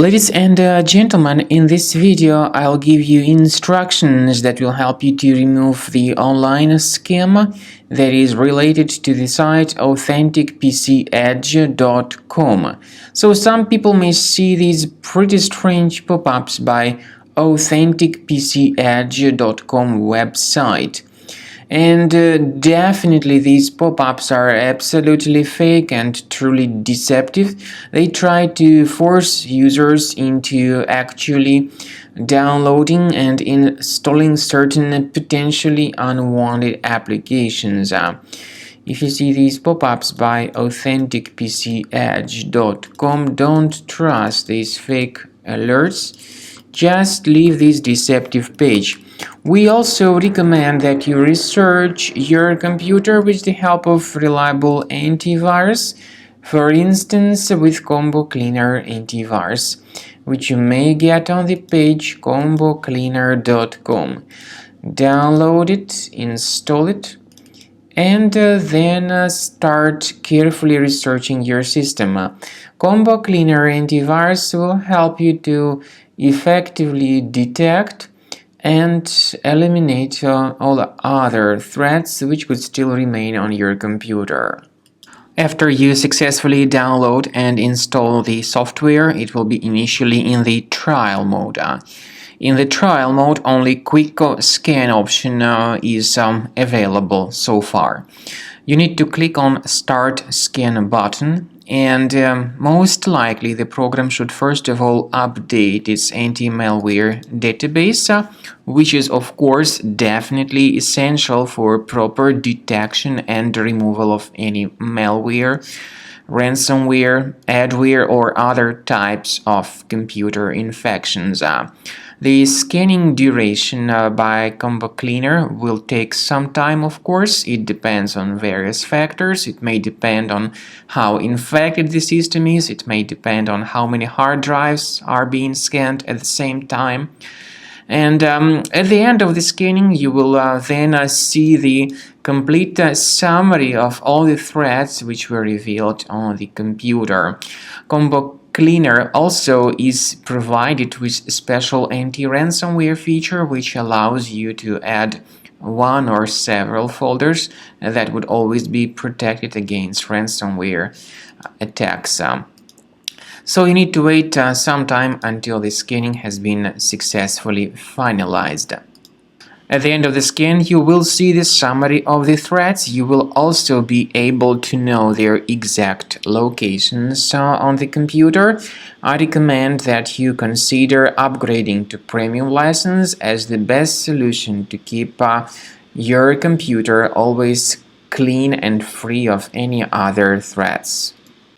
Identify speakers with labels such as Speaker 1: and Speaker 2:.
Speaker 1: Ladies and gentlemen, in this video I'll give you instructions that will help you to remove the online scam that is related to the site AuthenticPCEdge.com. So some people may see these pretty strange pop-ups by AuthenticPCEdge.com website. And definitely these pop-ups are absolutely fake and truly deceptive. They try to force users into actually downloading and installing certain potentially unwanted applications. If you see these pop-ups by AuthenticPCEdge.com, don't trust these fake alerts. Just leave this deceptive page. We also recommend that you research your computer with the help of reliable antivirus, for instance with Combo Cleaner antivirus, which you may get on the page combocleaner.com. Download it, install it, and then start carefully researching your system. Combo Cleaner antivirus will help you to effectively detect and eliminate all other threats which could still remain on your computer. After you successfully download and install the software, it will be initially in the trial mode. In the trial mode, only quick scan option is available so far. You need to click on Start Scan button, and most likely the program should first of all update its anti-malware database, which is of course definitely essential for proper detection and removal of any malware, ransomware, adware, or other types of computer infections. The scanning duration by Combo Cleaner will take some time, of course. It depends on various factors. It may depend on how infected the system is. It may depend on how many hard drives are being scanned at the same time. And at the end of the scanning, you will then see the complete summary of all the threats which were revealed on the computer. Combo Cleaner also is provided with a special anti-ransomware feature which allows you to add one or several folders that would always be protected against ransomware attacks. So you need to wait some time until the scanning has been successfully finalized. At the end of the scan, you will see the summary of the threats. You will also be able to know their exact locations on the computer. I recommend that you consider upgrading to premium license as the best solution to keep your computer always clean and free of any other threats.